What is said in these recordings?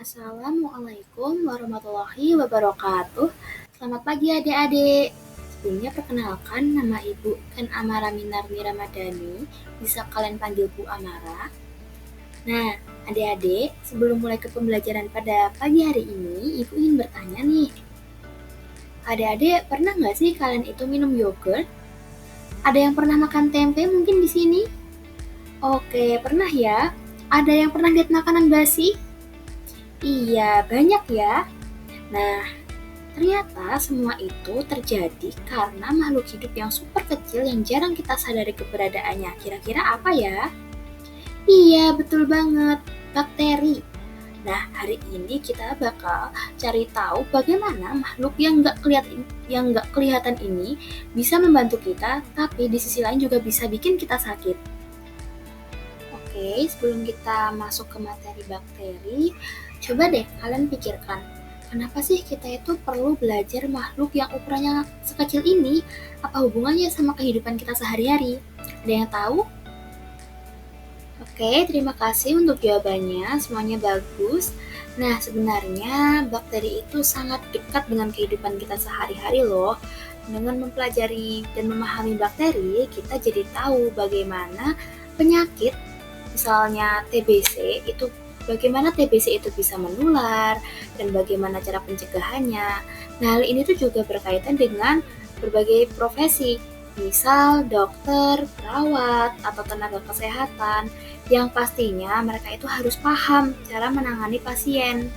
Assalamualaikum warahmatullahi wabarakatuh. Selamat pagi adik-adik. Sebelumnya perkenalkan, nama Ibu Ken Amara Minarni Ramadhani. Bisa kalian panggil Bu Amara. Nah, adik-adik, sebelum mulai ke pembelajaran pada pagi hari ini, Ibu ingin bertanya nih. Adik-adik, pernah nggak sih kalian itu minum yogurt? Ada yang pernah makan tempe mungkin di sini? Oke, pernah ya? Ada yang pernah lihat makanan basi? Iya, banyak ya. Nah, ternyata semua itu terjadi karena makhluk hidup yang super kecil yang jarang kita sadari keberadaannya. Kira-kira apa ya? Iya, betul banget. Bakteri. Nah, hari ini kita bakal cari tahu bagaimana makhluk yang nggak kelihatan ini bisa membantu kita, tapi di sisi lain juga bisa bikin kita sakit. Oke, sebelum kita masuk ke materi bakteri, coba deh kalian pikirkan, kenapa sih kita itu perlu belajar makhluk yang ukurannya sekecil ini? Apa hubungannya sama kehidupan kita sehari-hari? Ada yang tahu? Oke, terima kasih untuk jawabannya, semuanya bagus. Nah, sebenarnya bakteri itu sangat dekat dengan kehidupan kita sehari-hari loh. Dengan mempelajari dan memahami bakteri, kita jadi tahu bagaimana penyakit, misalnya TBC, bagaimana TBC itu bisa menular, dan bagaimana cara pencegahannya. Nah, hal ini tuh juga berkaitan dengan berbagai profesi, misal dokter, perawat, atau tenaga kesehatan, yang pastinya mereka itu harus paham cara menangani pasien.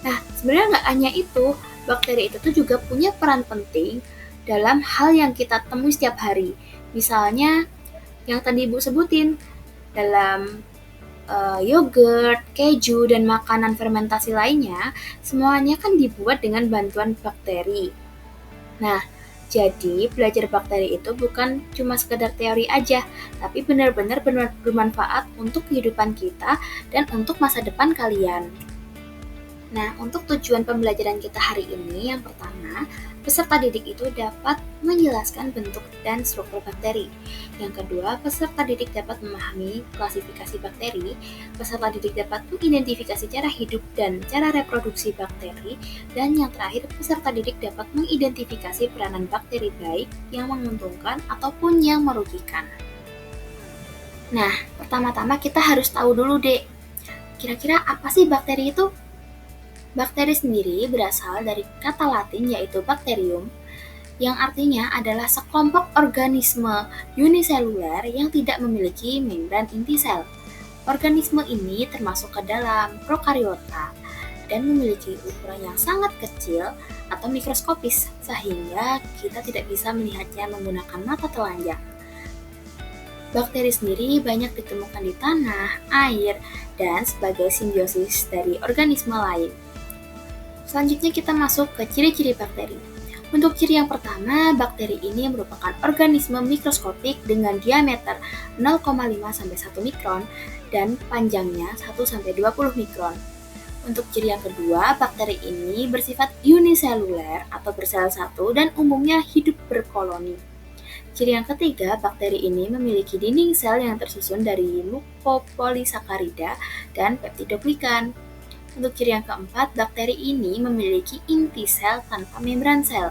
Nah, sebenarnya nggak hanya itu, bakteri itu tuh juga punya peran penting dalam hal yang kita temui setiap hari. Misalnya, yang tadi Ibu sebutin, dalam yogurt, keju, dan makanan fermentasi lainnya, semuanya kan dibuat dengan bantuan bakteri. Nah, jadi belajar bakteri itu bukan cuma sekedar teori aja, tapi benar-benar bermanfaat untuk kehidupan kita dan untuk masa depan kalian. Nah, untuk tujuan pembelajaran kita hari ini, yang pertama, peserta didik itu dapat menjelaskan bentuk dan struktur bakteri. Yang kedua, peserta didik dapat memahami klasifikasi bakteri. Peserta didik dapat mengidentifikasi cara hidup dan cara reproduksi bakteri. Dan yang terakhir, peserta didik dapat mengidentifikasi peranan bakteri baik yang menguntungkan ataupun yang merugikan. Nah, pertama-tama kita harus tahu dulu deh, kira-kira apa sih bakteri itu? Bakteri sendiri berasal dari kata Latin yaitu bacterium, yang artinya adalah sekelompok organisme uniseluler yang tidak memiliki membran inti sel. Organisme ini termasuk ke dalam prokariota dan memiliki ukuran yang sangat kecil atau mikroskopis, sehingga kita tidak bisa melihatnya menggunakan mata telanjang. Bakteri sendiri banyak ditemukan di tanah, air, dan sebagai simbiosis dari organisme lain. Selanjutnya kita masuk ke ciri-ciri bakteri. Untuk ciri yang pertama, bakteri ini merupakan organisme mikroskopik dengan diameter 0,5-1 mikron dan panjangnya 1-20 mikron. Untuk ciri yang kedua, bakteri ini bersifat uniseluler atau bersel satu dan umumnya hidup berkoloni. Ciri yang ketiga, bakteri ini memiliki dinding sel yang tersusun dari mukopolisakarida dan peptidoglikan. Untuk ciri yang keempat, bakteri ini memiliki inti sel tanpa membran sel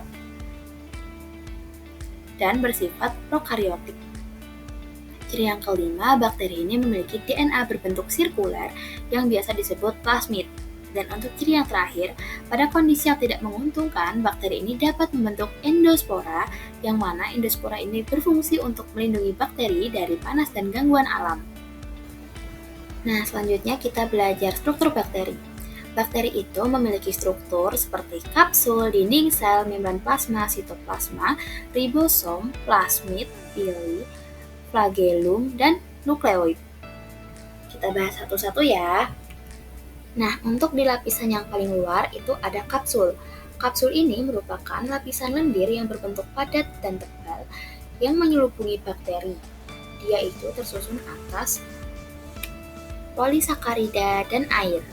dan bersifat prokariotik. Ciri yang kelima, bakteri ini memiliki DNA berbentuk sirkuler yang biasa disebut plasmid. Dan untuk ciri yang terakhir, pada kondisi yang tidak menguntungkan, bakteri ini dapat membentuk endospora, yang mana endospora ini berfungsi untuk melindungi bakteri dari panas dan gangguan alam. Nah, selanjutnya kita belajar struktur bakteri. Bakteri itu memiliki struktur seperti kapsul, dinding sel, membran plasma, sitoplasma, ribosom, plasmid, pili, flagellum, dan nukleoid. Kita bahas satu-satu ya. Nah, untuk di lapisan yang paling luar itu ada kapsul. Kapsul ini merupakan lapisan lendir yang berbentuk padat dan tebal yang menyelubuhi bakteri. Dia itu tersusun atas polisakarida dan air.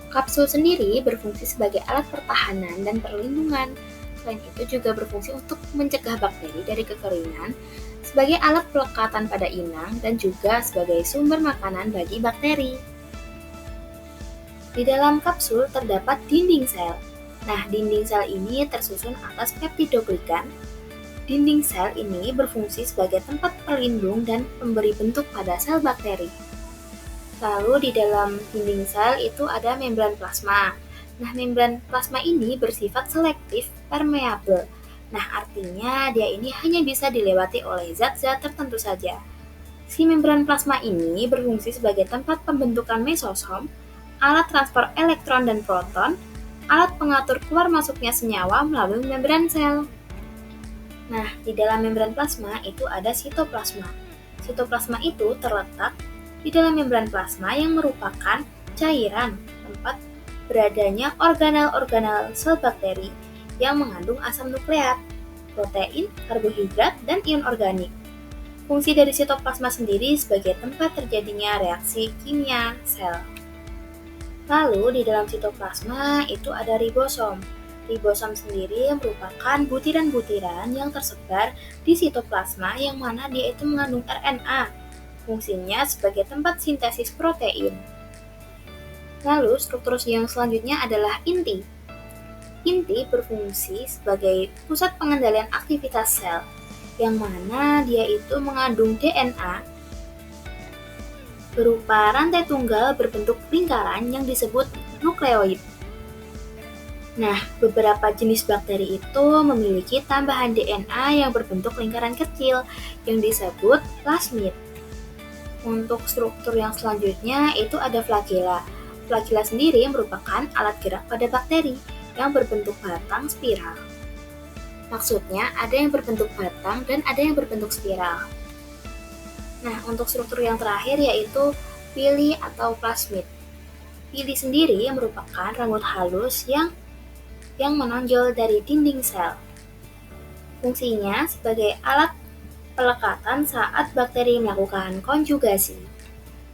Kapsul sendiri berfungsi sebagai alat pertahanan dan perlindungan. Selain itu juga berfungsi untuk mencegah bakteri dari kekeringan, sebagai alat pelekatan pada inang, dan juga sebagai sumber makanan bagi bakteri. Di dalam kapsul terdapat dinding sel. Nah, dinding sel ini tersusun atas peptidoglikan. Dinding sel ini berfungsi sebagai tempat pelindung dan pemberi bentuk pada sel bakteri. Lalu di dalam dinding sel itu ada membran plasma. Nah, membran plasma ini bersifat selektif permeable. Nah, artinya dia ini hanya bisa dilewati oleh zat-zat tertentu saja. Si membran plasma ini berfungsi sebagai tempat pembentukan mesosom, alat transfer elektron dan proton, alat pengatur keluar masuknya senyawa melalui membran sel. Nah, di dalam membran plasma itu ada sitoplasma. Sitoplasma itu terletak di dalam membran plasma yang merupakan cairan tempat beradanya organel-organel sel bakteri yang mengandung asam nukleat, protein, karbohidrat, dan ion organik. Fungsi dari sitoplasma sendiri sebagai tempat terjadinya reaksi kimia sel. Lalu di dalam sitoplasma itu ada ribosom. Ribosom sendiri merupakan butiran-butiran yang tersebar di sitoplasma yang mana dia itu mengandung RNA. Fungsinya sebagai tempat sintesis protein. Lalu struktur yang selanjutnya adalah inti. Inti berfungsi sebagai pusat pengendalian aktivitas sel, yang mana dia itu mengandung DNA berupa rantai tunggal berbentuk lingkaran yang disebut nukleoid. Nah, beberapa jenis bakteri itu memiliki tambahan DNA yang berbentuk lingkaran kecil yang disebut plasmid. Untuk struktur yang selanjutnya itu ada flagela. Flagela sendiri merupakan alat gerak pada bakteri yang berbentuk batang spiral. Maksudnya, ada yang berbentuk batang dan ada yang berbentuk spiral. Nah, untuk struktur yang terakhir yaitu pili atau plasmid. Pili sendiri merupakan rambut halus yang menonjol dari dinding sel. Fungsinya sebagai alat pelekatan saat bakteri melakukan konjugasi.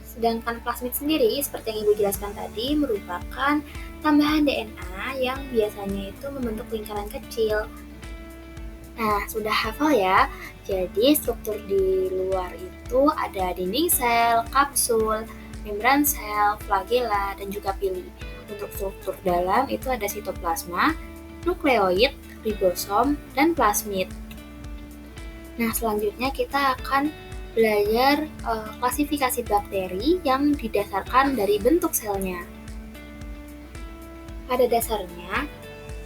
Sedangkan plasmid sendiri, seperti yang Ibu jelaskan tadi, merupakan tambahan DNA yang biasanya itu membentuk lingkaran kecil. Nah, sudah hafal ya? Jadi, struktur di luar itu ada dinding sel, kapsul, membran sel, flagela, dan juga pili. Untuk struktur dalam itu ada sitoplasma, nukleoid, ribosom, dan plasmid. Nah, selanjutnya kita akan belajar klasifikasi bakteri yang didasarkan dari bentuk selnya. Pada dasarnya,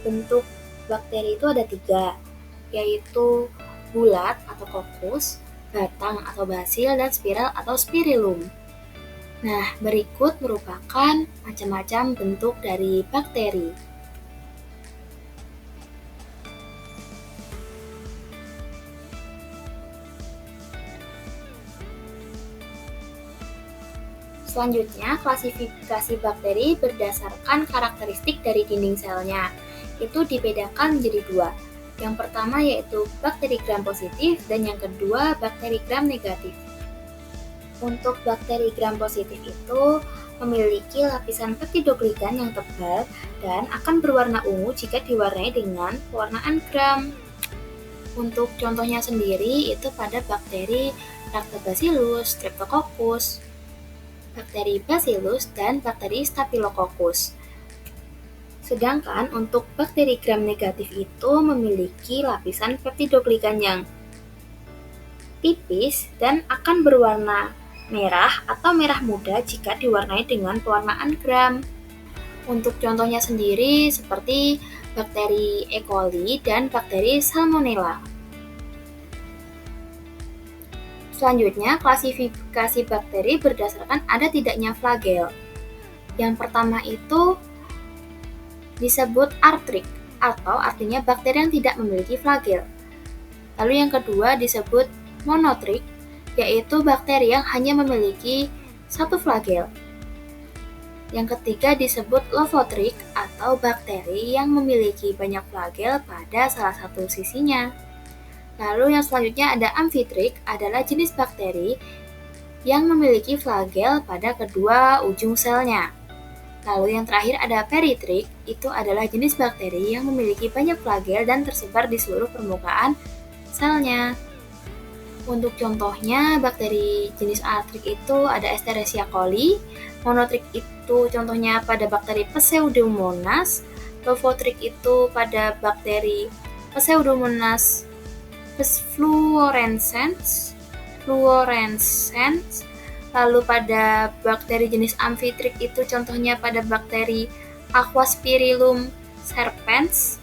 bentuk bakteri itu ada 3, yaitu bulat atau kokus, batang atau basil, dan spiral atau spirillum. Nah, berikut merupakan macam-macam bentuk dari bakteri. Selanjutnya, klasifikasi bakteri berdasarkan karakteristik dari dinding selnya. Itu dibedakan menjadi 2. Yang pertama yaitu bakteri gram positif dan yang kedua bakteri gram negatif. Untuk bakteri gram positif itu memiliki lapisan peptidoglikan yang tebal dan akan berwarna ungu jika diwarnai dengan pewarnaan gram. Untuk contohnya sendiri itu pada bakteri Lactobacillus, Streptococcus, bakteri Bacillus, dan bakteri Staphylococcus. Sedangkan untuk bakteri gram negatif itu memiliki lapisan peptidoglikan yang tipis dan akan berwarna merah atau merah muda jika diwarnai dengan pewarnaan gram. Untuk contohnya sendiri seperti bakteri E. coli dan bakteri Salmonella. Selanjutnya, klasifikasi bakteri berdasarkan ada tidaknya flagel. Yang pertama itu disebut artrik atau artinya bakteri yang tidak memiliki flagel. Lalu yang kedua disebut monotrik, yaitu bakteri yang hanya memiliki satu flagel. Yang ketiga disebut lovotrik atau bakteri yang memiliki banyak flagel pada salah satu sisinya. Lalu yang selanjutnya ada amfitrik, adalah jenis bakteri yang memiliki flagel pada kedua ujung selnya. Lalu yang terakhir ada peritrik, itu adalah jenis bakteri yang memiliki banyak flagel dan tersebar di seluruh permukaan selnya. Untuk contohnya, bakteri jenis artrik itu ada Escherichia coli, monotrik itu contohnya pada bakteri Pseudomonas, lovotrik itu pada bakteri Pseudomonas fluorescens, lalu pada bakteri jenis amfitrik itu contohnya pada bakteri Aquaspirillum serpens,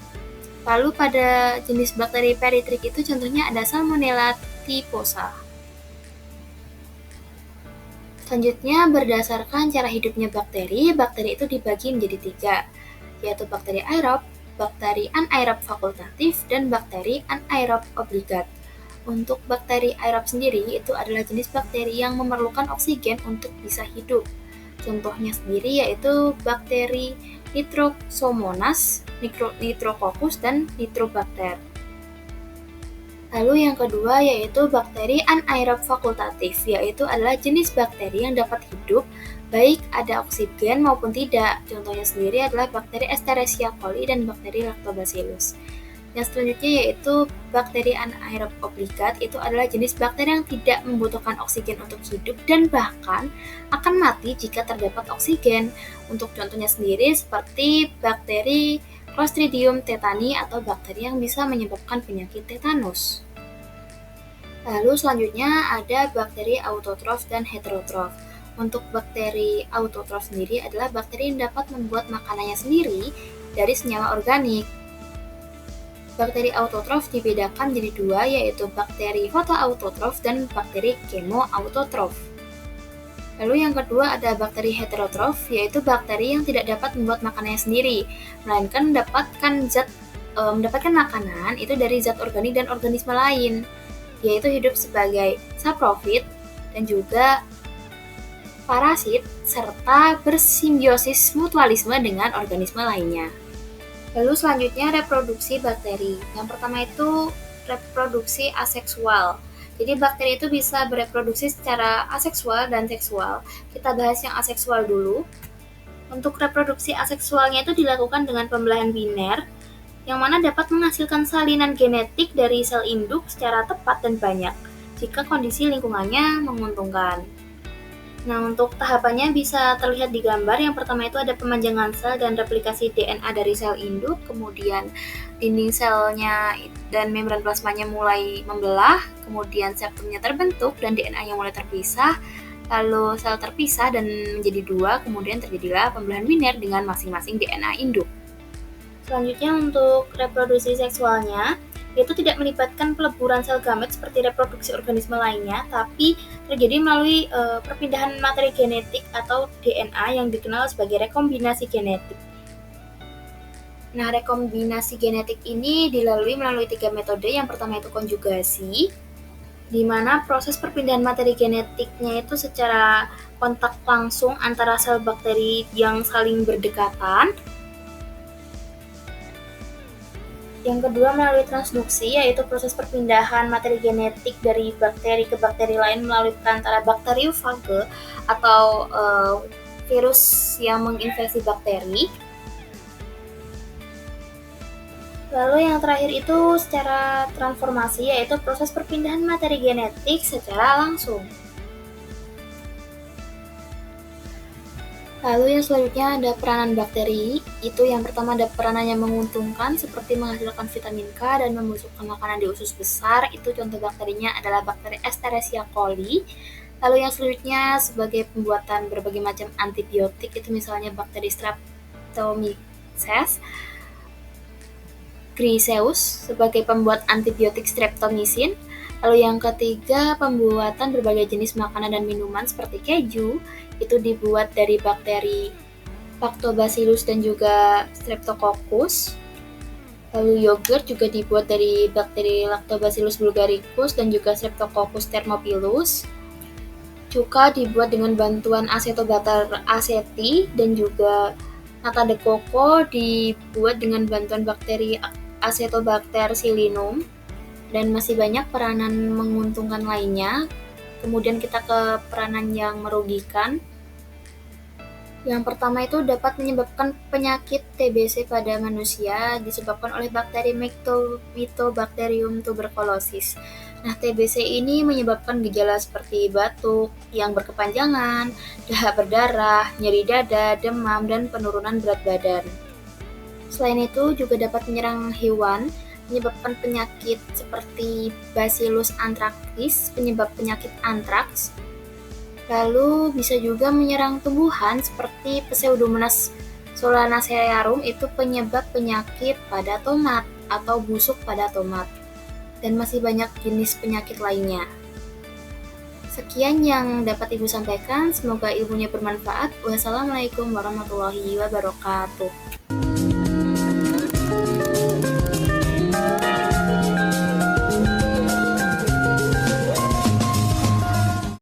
lalu pada jenis bakteri peritrik itu contohnya ada Salmonella typhosa. Selanjutnya, berdasarkan cara hidupnya bakteri itu dibagi menjadi 3, yaitu bakteri aerob, bakteri anaerob fakultatif, dan bakteri anaerob obligat. Untuk bakteri aerob sendiri, itu adalah jenis bakteri yang memerlukan oksigen untuk bisa hidup. Contohnya sendiri yaitu bakteri Nitrosomonas, Nitrococcus, dan Nitrobacter. Lalu yang kedua yaitu bakteri anaerob fakultatif, yaitu adalah jenis bakteri yang dapat hidup baik ada oksigen maupun tidak. Contohnya sendiri adalah bakteri Escherichia coli dan bakteri Lactobacillus. Yang selanjutnya yaitu bakteri anaerob obligat, itu adalah jenis bakteri yang tidak membutuhkan oksigen untuk hidup dan bahkan akan mati jika terdapat oksigen. Untuk contohnya sendiri seperti bakteri Clostridium tetani atau bakteri yang bisa menyebabkan penyakit tetanus. Lalu selanjutnya ada bakteri autotrof dan heterotrof. Untuk bakteri autotrof sendiri adalah bakteri yang dapat membuat makanannya sendiri dari senyawa organik. Bakteri autotrof dibedakan menjadi 2, yaitu bakteri fotoautotrof dan bakteri chemoautotrof. Lalu yang kedua ada bakteri heterotrof, yaitu bakteri yang tidak dapat membuat makanannya sendiri, melainkan mendapatkan makanan itu dari zat organik dan organisme lain, yaitu hidup sebagai saprofit dan juga parasit, serta bersimbiosis mutualisme dengan organisme lainnya. Lalu selanjutnya reproduksi bakteri. Yang pertama itu reproduksi aseksual. Jadi bakteri itu bisa bereproduksi secara aseksual dan seksual. Kita bahas yang aseksual dulu. Untuk reproduksi aseksualnya itu dilakukan dengan pembelahan biner, yang mana dapat menghasilkan salinan genetik dari sel induk secara tepat dan banyak, jika kondisi lingkungannya menguntungkan. Nah, untuk tahapannya bisa terlihat di gambar. Yang pertama itu ada pemanjangan sel dan replikasi DNA dari sel induk, kemudian dinding selnya dan membran plasmanya mulai membelah, kemudian septumnya terbentuk dan DNA-nya mulai terpisah, lalu sel terpisah dan menjadi 2, kemudian terjadilah pembelahan biner dengan masing-masing DNA induk. Selanjutnya untuk reproduksi seksualnya, yaitu tidak melibatkan peleburan sel gamet seperti reproduksi organisme lainnya, tapi terjadi melalui perpindahan materi genetik atau DNA yang dikenal sebagai rekombinasi genetik. Nah, rekombinasi genetik ini dilalui melalui 3 metode. Yang pertama itu konjugasi, di mana proses perpindahan materi genetiknya itu secara kontak langsung antara sel bakteri yang saling berdekatan. Yang kedua melalui transduksi, yaitu proses perpindahan materi genetik dari bakteri ke bakteri lain melalui perantara bakteriofage atau virus yang menginfeksi bakteri. Lalu yang terakhir itu secara transformasi, yaitu proses perpindahan materi genetik secara langsung. Lalu yang selanjutnya ada peranan bakteri. Itu yang pertama ada peranan yang menguntungkan seperti menghasilkan vitamin K dan membusukkan makanan di usus besar. Itu contoh bakterinya adalah bakteri Escherichia coli. Lalu yang selanjutnya sebagai pembuatan berbagai macam antibiotik, itu misalnya bakteri Streptomyces griseus sebagai pembuat antibiotik streptomycin. Lalu yang ketiga, pembuatan berbagai jenis makanan dan minuman seperti keju, itu dibuat dari bakteri Lactobacillus dan juga Streptococcus. Lalu yogurt juga dibuat dari bakteri Lactobacillus bulgaricus dan juga Streptococcus thermophilus. Cuka dibuat dengan bantuan acetobacter aceti dan juga nata de coco dibuat dengan bantuan bakteri Acetobacter psillinum, dan masih banyak peranan menguntungkan lainnya. Kemudian kita ke peranan yang merugikan. Yang pertama itu dapat menyebabkan penyakit TBC pada manusia disebabkan oleh bakteri Mycobacterium tuberculosis. Nah, TBC ini menyebabkan gejala seperti batuk yang berkepanjangan, dahak berdarah, nyeri dada, demam, dan penurunan berat badan. Selain itu, juga dapat menyerang hewan, menyebabkan penyakit seperti Bacillus anthracis, penyebab penyakit antraks. Lalu bisa juga menyerang tumbuhan seperti Pseudomonas solanacearum, itu penyebab penyakit pada tomat atau busuk pada tomat. Dan masih banyak jenis penyakit lainnya. Sekian yang dapat Ibu sampaikan, semoga ilmunya bermanfaat. Wassalamualaikum warahmatullahi wabarakatuh.